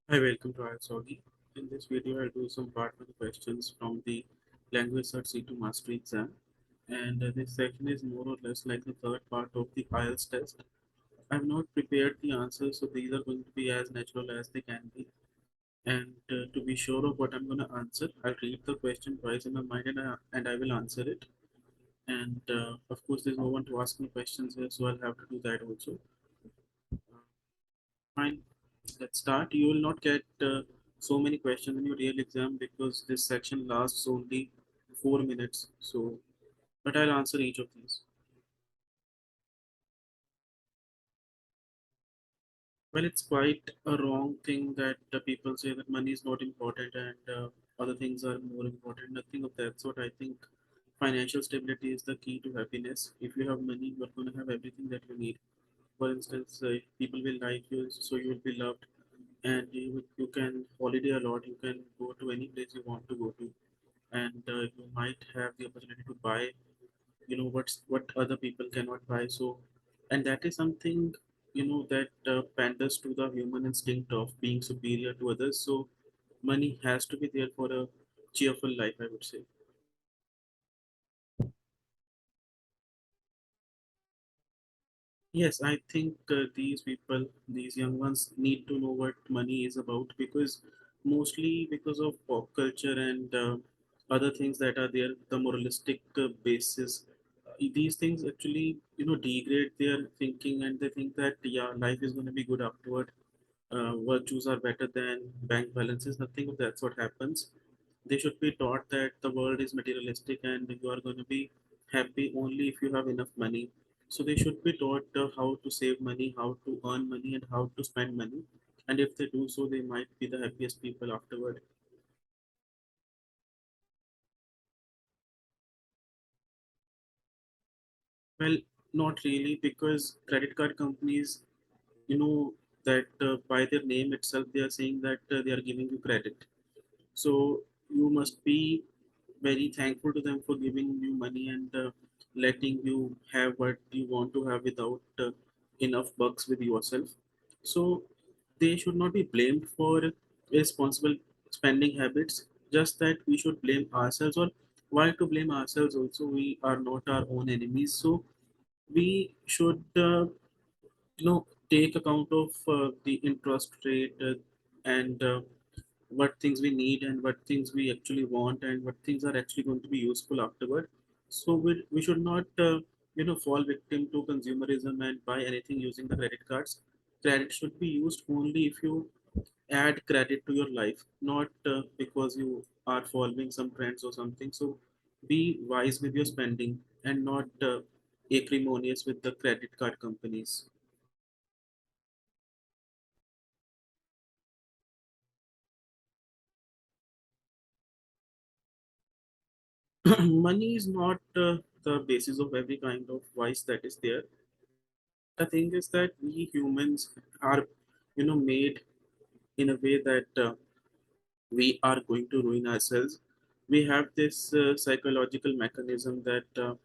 Hi, welcome to IELTS Augie. In this video, I'll do some part 1 questions from the LanguageCert C2 Mastery exam. And this section is more or less like the third part of the IELTS test. I've not prepared the answers, so these are going to be as natural as they can be. And to be sure of what I'm going to answer, I'll read the question twice in my mind and I will answer it. And of course, there's no one to ask me questions here, so I'll have to do that also. Fine, let's start. You will not get so many questions in your real exam because this section lasts only 4 minutes. So, but I'll answer each of these. Well, it's quite a wrong thing that people say that money is not important and other things are more important. Nothing of that sort. I think financial stability is the key to happiness. If you have money, you're going to have everything that you need. For instance, people will like you, so you will be loved, and you can holiday a lot. You can go to any place you want to go to, and you might have the opportunity to buy what other people cannot buy. So, and that is something that panders to the human instinct of being superior to others. So money has to be there for a cheerful life, I would say. Yes, I think these people, these young ones, need to know what money is about because mostly because of pop culture and other things that are there, the moralistic basis. These things actually, degrade their thinking, and they think that yeah, life is going to be good afterward. Virtues are better than bank balances. Nothing of that sort happens. They should be taught that the world is materialistic and you are going to be happy only if you have enough money. So they should be taught how to save money, how to earn money, and how to spend money. And if they do so, they might be the happiest people afterward. Well, not really, because credit card companies, you know, that by their name itself, they are saying that they are giving you credit. So you must be very thankful to them for giving you money and letting you have what you want to have without enough bucks with yourself. So they should not be blamed for irresponsible spending habits. Just that we should blame ourselves, or why to blame ourselves also? We are not our own enemies. So we should take account of the interest rate and what things we need and what things we actually want and what things are actually going to be useful afterward. So we should not fall victim to consumerism and buy anything using the credit cards. Credit should be used only if you add credit to your life, not because you are following some trends or something. So be wise with your spending and not acrimonious with the credit card companies. Money is not the basis of every kind of vice that is there. The thing is that we humans are made in a way that we are going to ruin ourselves. We have this psychological mechanism that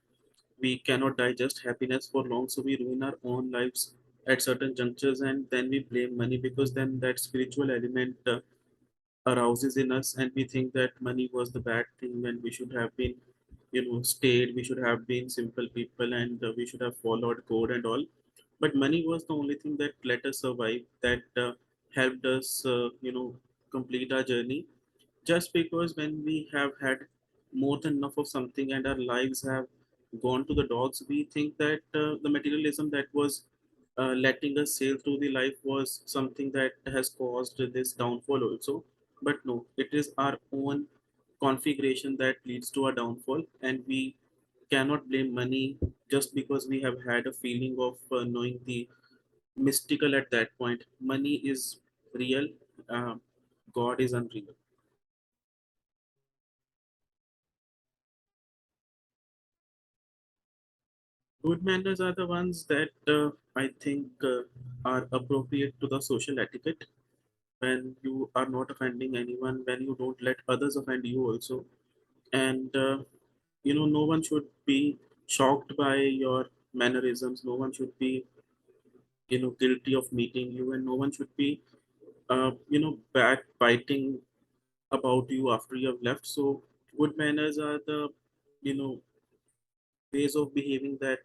we cannot digest happiness for long, so we ruin our own lives at certain junctures, and then we blame money because then that spiritual element arouses in us, and we think that money was the bad thing when we should have been stayed, we should have been simple people, and we should have followed code and all. But money was the only thing that let us survive, that helped us complete our journey. Just because when we have had more than enough of something and our lives have gone to the dogs, we think that the materialism that was letting us sail through the life was something that has caused this downfall also. But no, it is our own configuration that leads to our downfall, and we cannot blame money just because we have had a feeling of knowing the mystical at that point. Money is real, uh, God is unreal. Good manners are the ones that I think are appropriate to the social etiquette, when you are not offending anyone, when you don't let others offend you also, and no one should be shocked by your mannerisms. No one should be guilty of meeting you, and no one should be backbiting about you after you have left. So good manners are the, you know, ways of behaving that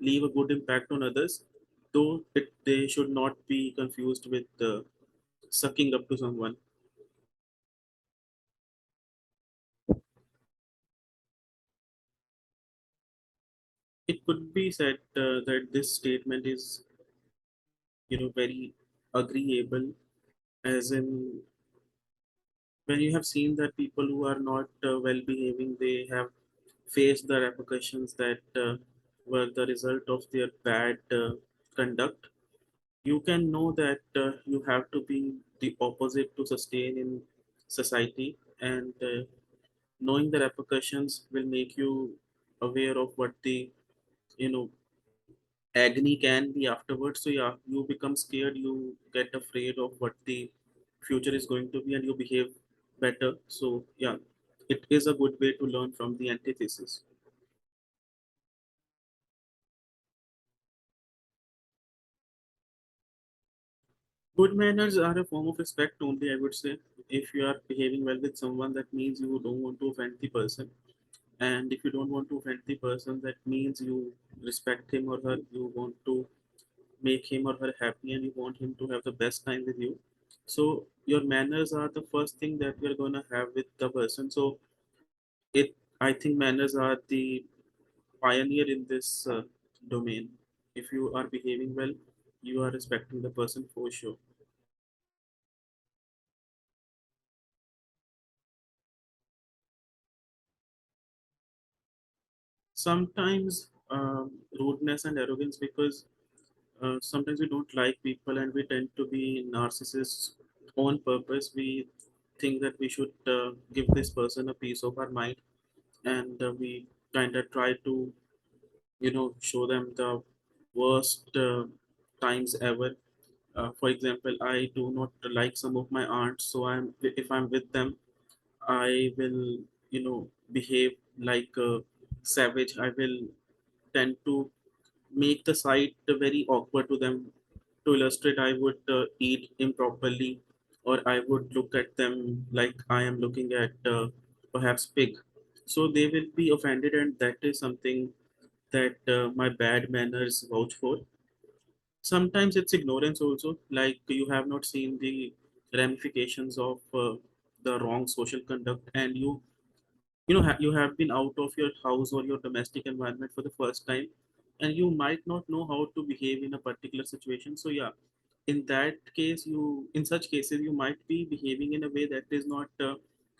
leave a good impact on others, though they should not be confused with sucking up to someone. It could be said that this statement is, very agreeable, as in when you have seen that people who are not well behaving, they have faced the repercussions that were the result of their bad conduct. You can know that you have to be the opposite to sustain in society, and knowing the repercussions will make you aware of what the, you know agony can be afterwards. So yeah, you become scared, you get afraid of what the future is going to be, and you behave better. So yeah, it is a good way to learn from the antithesis. Good manners are a form of respect only, I would say. If you are behaving well with someone, that means you don't want to offend the person. And if you don't want to offend the person, that means you respect him or her, you want to make him or her happy, and you want him to have the best time with you. So your manners are the first thing that you're going to have with the person. So it I think manners are the pioneer in this domain. If you are behaving well, you are respecting the person for sure. Sometimes rudeness and arrogance, because sometimes we don't like people and we tend to be narcissists on purpose. We think that we should give this person a piece of our mind, and we kind of try to, show them the worst times ever. For example, I do not like some of my aunts, so if I'm with them, I will, behave like a savage. I will tend to make the sight very awkward to them. To illustrate, I would eat improperly, or I would look at them like I am looking at perhaps pig. So they will be offended, and that is something that my bad manners vouch for. Sometimes it's ignorance also, like you have not seen the ramifications of the wrong social conduct, and you have been out of your house or your domestic environment for the first time, and you might not know how to behave in a particular situation. So yeah, in such cases you might be behaving in a way that is not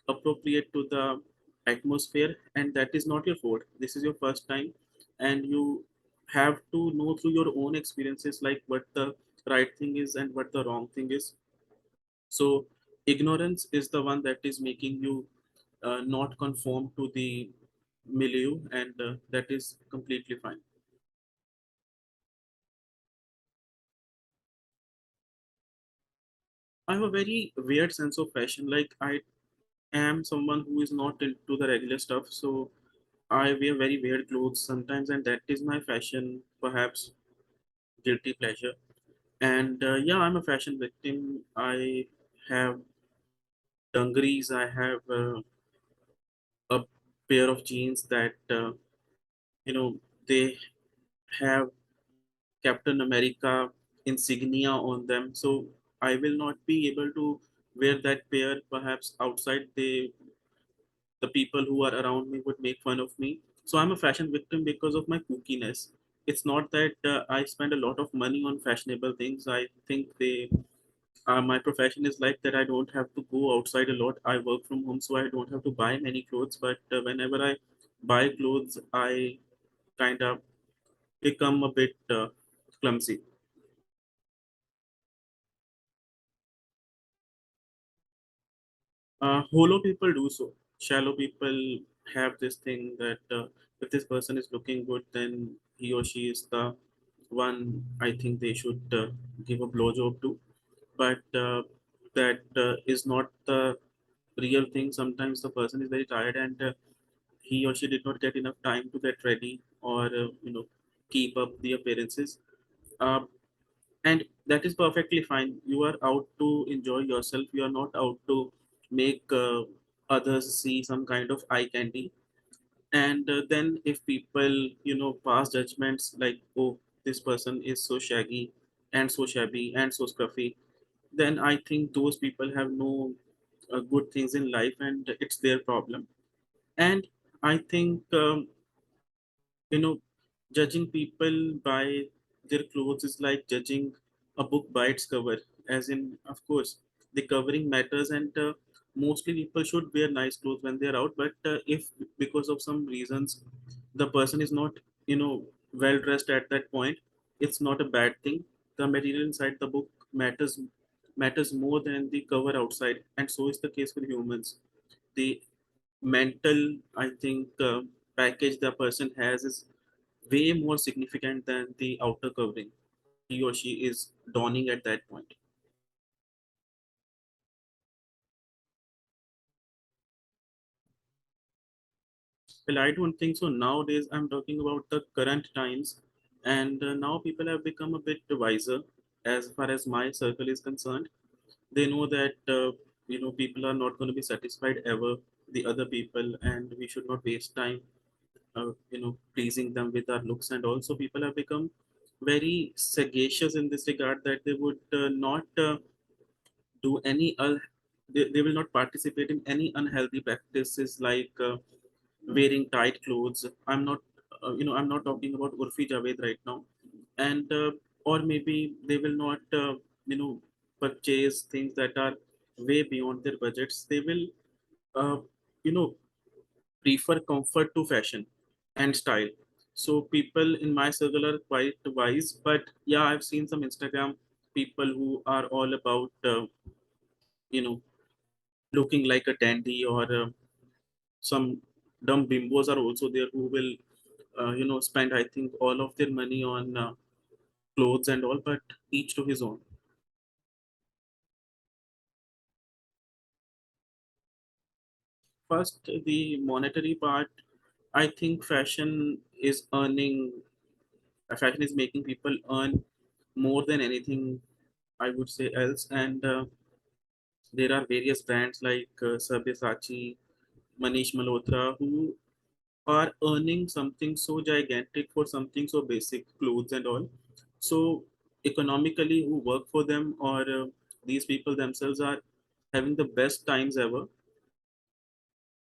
appropriate to the atmosphere, and that is not your fault. This is your first time, and you have to know through your own experiences like what the right thing is and what the wrong thing is. So ignorance is the one that is making you not conform to the milieu, and that is completely fine. I have a very weird sense of fashion. Like I am someone who is not into the regular stuff, so I wear very weird clothes sometimes, and that is my fashion, perhaps guilty pleasure. And yeah, I'm a fashion victim. I have dungarees. I have a pair of jeans that you know they have Captain America insignia on them. So I will not be able to wear that pair. Perhaps outside, the people who are around me would make fun of me. So I'm a fashion victim because of my kookiness. It's not that I spend a lot of money on fashionable things. I think my profession is like that. I don't have to go outside a lot. I work from home, so I don't have to buy many clothes. But whenever I buy clothes, I kind of become a bit clumsy. Hollow people do so. Shallow people have this thing that if this person is looking good, then he or she is the one I think they should give a blowjob to. But that is not the real thing. Sometimes the person is very tired, and he or she did not get enough time to get ready or keep up the appearances. Uh, and that is perfectly fine. You are out to enjoy yourself, you are not out to make others see some kind of eye candy. And then if people pass judgments like, oh, this person is so shaggy and so shabby and so scruffy, then I think those people have no good things in life, and it's their problem. And I think you know judging people by their clothes is like judging a book by its cover. As in, of course, the covering matters, and mostly people should wear nice clothes when they're out. But if because of some reasons the person is not well dressed at that point, it's not a bad thing. The material inside the book matters more than the cover outside, and so is the case with humans. The mental, I think, package the person has is way more significant than the outer covering he or she is donning at that point. Well, I don't think so. Nowadays, I'm talking about the current times, and now people have become a bit wiser as far as my circle is concerned. They know that people are not going to be satisfied ever, the other people, and we should not waste time pleasing them with our looks. And also people have become very sagacious in this regard, that they would not do any they will not participate in any unhealthy practices like wearing tight clothes. I'm not talking about Urfi Javed right now. And or maybe they will not purchase things that are way beyond their budgets. They will uh, you know prefer comfort to fashion and style. So people in my circle are quite wise. But yeah, I've seen some Instagram people who are all about you know looking like a dandy, or some dumb bimbos are also there who will spend, I think, all of their money on clothes and all. But each to his own. First, the monetary part. I think fashion is making people earn more than anything, I would say, else. And there are various brands like Sabyasachi, Manish Malhotra, who are earning something so gigantic for something so basic, clothes and all. So economically, who work for them, or these people themselves are having the best times ever.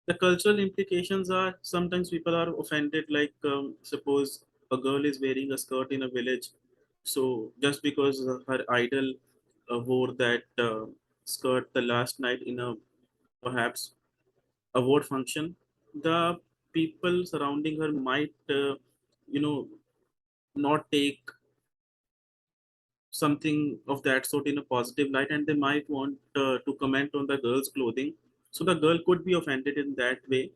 The cultural implications are, sometimes people are offended, like suppose a girl is wearing a skirt in a village, so just because her idol wore that skirt the last night in a perhaps award function, the people surrounding her might you know not take something of that sort in a positive light, and they might want to comment on the girl's clothing. So the girl could be offended in that way.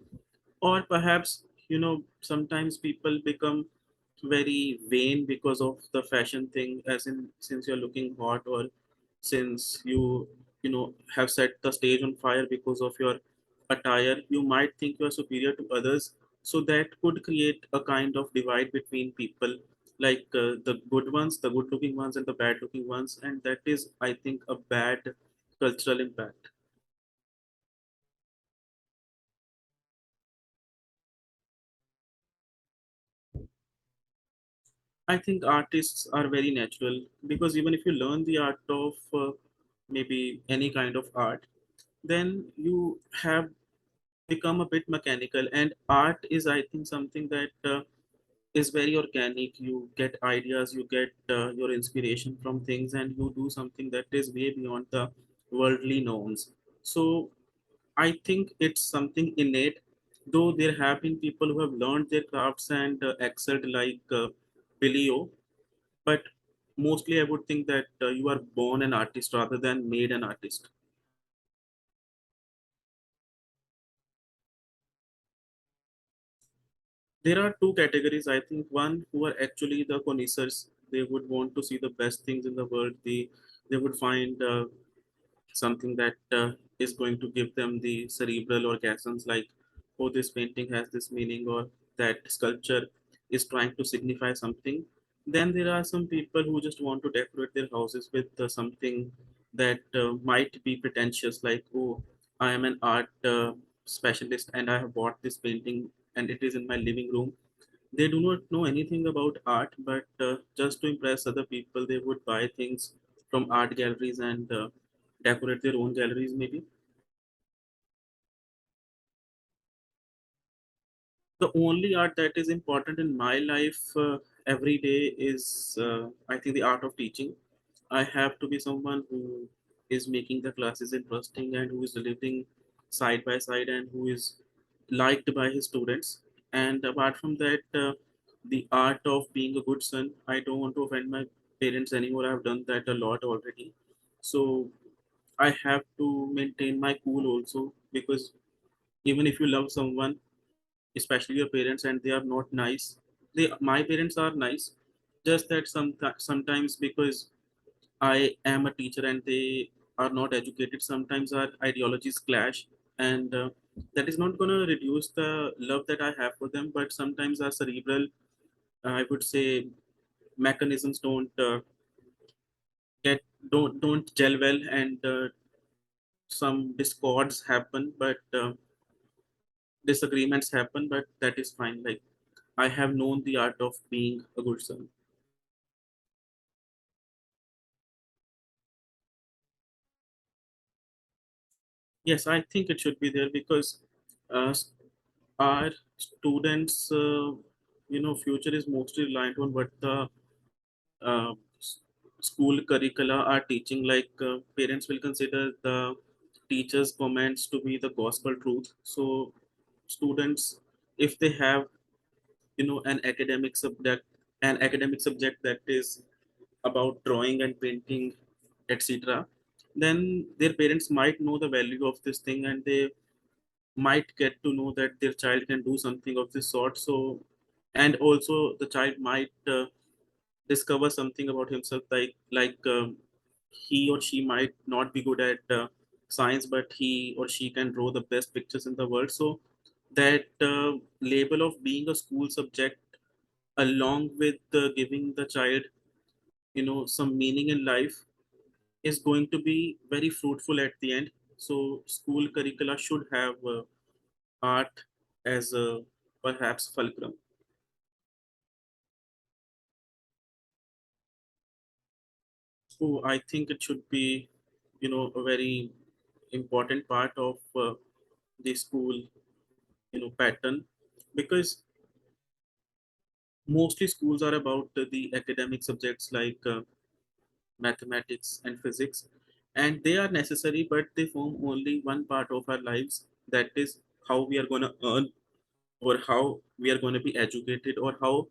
Or perhaps sometimes people become very vain because of the fashion thing, as in, since you're looking hot, or since you have set the stage on fire because of your attire, you might think you are superior to others. So that could create a kind of divide between people, like the good ones, the good looking ones, and the bad looking ones. And that is, I think, a bad cultural impact. I think artists are very natural, because even if you learn the art of maybe any kind of art, then you have become a bit mechanical. And art is, I think, something that is very organic. You get ideas, you get your inspiration from things, and you do something that is way beyond the worldly norms. So I think it's something innate, though there have been people who have learned their crafts and excelled, like Billy O. But mostly I would think that you are born an artist rather than made an artist. There are two categories, I think. One, who are actually the connoisseurs. They would want to see the best things in the world. They would find something that is going to give them the cerebral orgasms, like, oh, this painting has this meaning, or that sculpture is trying to signify something. Then there are some people who just want to decorate their houses with something that might be pretentious, like, oh, I am an art specialist and I have bought this painting and it is in my living room. They do not know anything about art, but just to impress other people, they would buy things from art galleries and decorate their own galleries, maybe. The only art that is important in my life every day is, I think, the art of teaching. I have to be someone who is making the classes interesting and who is living side by side and who is liked by his students. And apart from that, the art of being a good son, I don't want to offend my parents anymore. I've done that a lot already. So I have to maintain my cool also, because even if you love someone, especially your parents, and they are not nice, my parents are nice, just that sometimes, because I am a teacher and they are not educated, sometimes our ideologies clash. And that is not going to reduce the love that I have for them, but sometimes our cerebral, I would say, mechanisms don't gel well, and some discords happen, but disagreements happen, but that is fine. Like, I have known the art of being a good son. Yes, I think it should be there, because s- our students, future is mostly reliant on what the uh, s- school curricula are teaching. Like, parents will consider the teachers' comments to be the gospel truth. So, students, if they have, an academic subject that is about drawing and painting, etc., then their parents might know the value of this thing, and they might get to know that their child can do something of this sort. So, and also the child might discover something about himself, like he or she might not be good at science, but he or she can draw the best pictures in the world. So that label of being a school subject, along with giving the child, some meaning in life, is going to be very fruitful at the end. So school curricula should have art as a, perhaps, fulcrum. So I think it should be, a very important part of the school, pattern, because mostly schools are about the academic subjects, like mathematics and physics, and they are necessary, but they form only one part of our lives. That is how we are going to earn, or how we are going to be educated, or how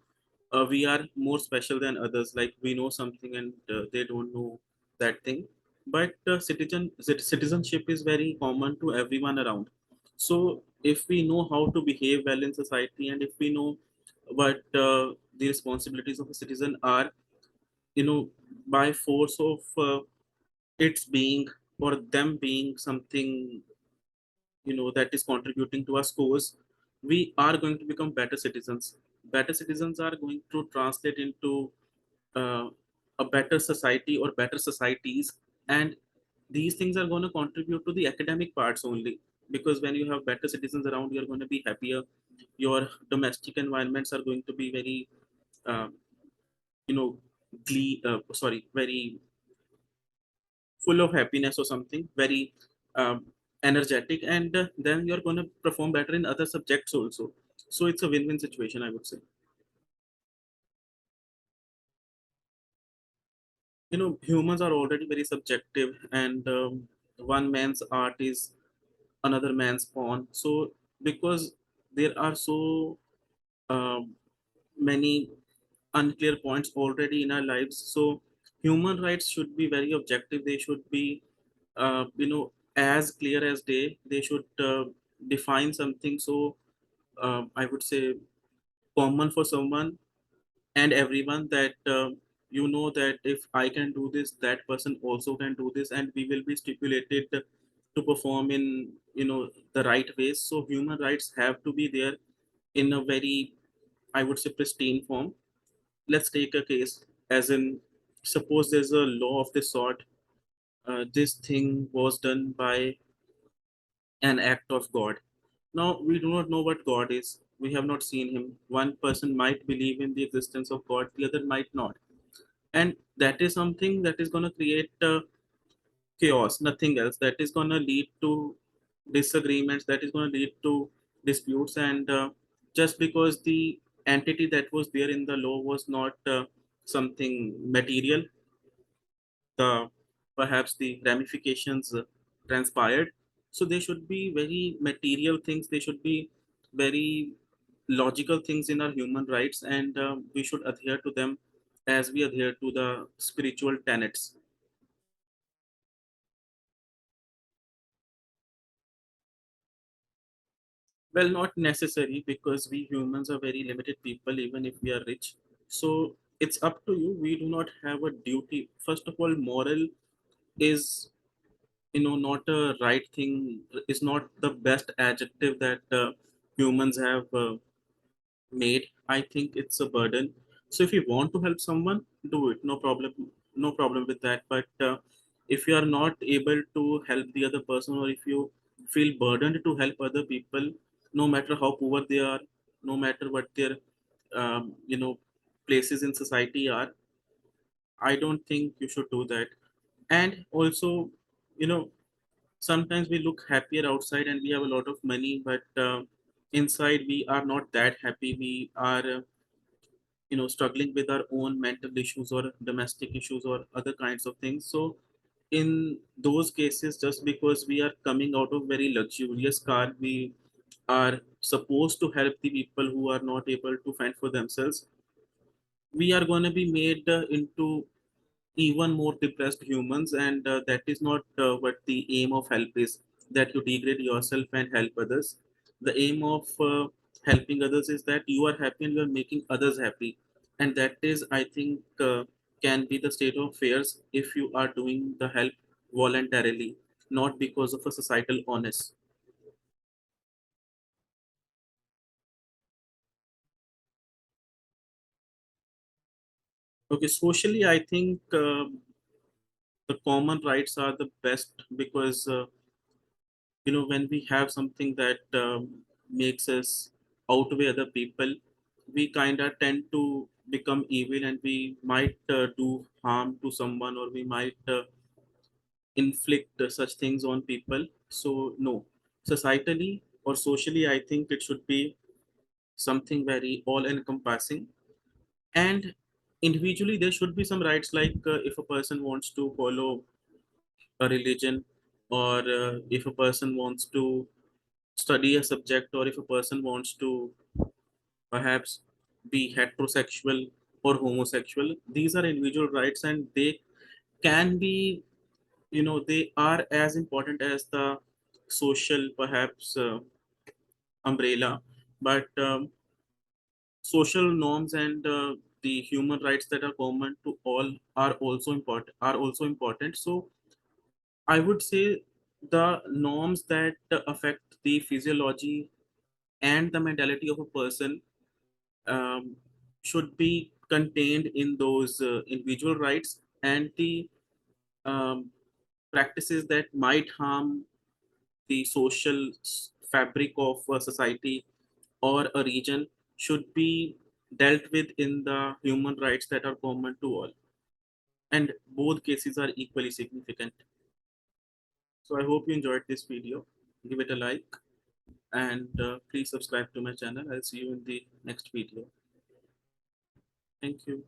we are more special than others, like we know something and they don't know that thing. But citizenship is very common to everyone around. So if we know how to behave well in society, and if we know what the responsibilities of a citizen are, you know by force of its being, or them being something, that is contributing to our scores, we are going to become better citizens. Better citizens are going to translate into uh, a better society or better societies. And these things are going to contribute to the academic parts only, because when you have better citizens around, you're going to be happier. Your domestic environments are going to be very uh, you know very full of happiness, or something very energetic, and then you're going to perform better in other subjects also. So it's a win-win situation, I would say. Humans are already very subjective, and one man's art is another man's pawn. So because there are so um, many unclear points already in our lives, so human rights should be very objective. They should be as clear as day. They should define something, so I would say, common for someone and everyone, that that if I can do this, that person also can do this, and we will be stipulated to perform in the right ways. So human rights have to be there in a very, I would say, pristine form. let's take a case, as in, suppose there's a law of this sort. This thing was done by an act of God. Now, we do not know what God is. We have not seen him. One person might believe in the existence of God, the other might not. And that is something that is going to create chaos, nothing else. That is going to lead to disagreements, that is going to lead to disputes. And just because the entity that was there in the law was not something material, the perhaps the ramifications transpired. So they should be very material things, they should be very logical things in our human rights, and we should adhere to them as we adhere to the spiritual tenets. Well, not necessary, because we humans are very limited people even if we are rich. So it's up to you. We do not have a duty. First of all, moral is, not a right thing, is not the best adjective that humans have made. I think it's a burden. So if you want to help someone, do it, no problem, no problem with that. But if you are not able to help the other person, or if you feel burdened to help other people, no matter how poor they are, no matter what their places in society are, I don't think you should do that. And also, you know sometimes we look happier outside and we have a lot of money, but inside we are not that happy. We are struggling with our own mental issues or domestic issues or other kinds of things. So in those cases, just because we are coming out of very luxurious car, we are supposed to help the people who are not able to fend for themselves. We are going to be made into even more depressed humans, and that is not what the aim of help is, that you degrade yourself and help others. The aim of helping others is that you are happy and you are making others happy. And that is, I think, can be the state of affairs if you are doing the help voluntarily, not because of a societal onus. Okay, socially, I think the common rights are the best, because when we have something that makes us outweigh other people, we kind of tend to become evil, and we might do harm to someone, or we might inflict such things on people. So no, societally or socially, I think it should be something very all encompassing. And individually, there should be some rights, like if a person wants to follow a religion, or if a person wants to study a subject, or if a person wants to perhaps be heterosexual or homosexual. These are individual rights, and they can be, they are as important as the social, perhaps, umbrella. But social norms and the human rights that are common to all are also important. So I would say the norms that affect the physiology and the mentality of a person um, should be contained in those individual rights, and the um, practices that might harm the social fabric of a society or a region should be dealt with in the human rights that are common to all. And both cases are equally significant. So I hope you enjoyed this video. Give it a like, and please subscribe to my channel. I'll see you in the next video. Thank you.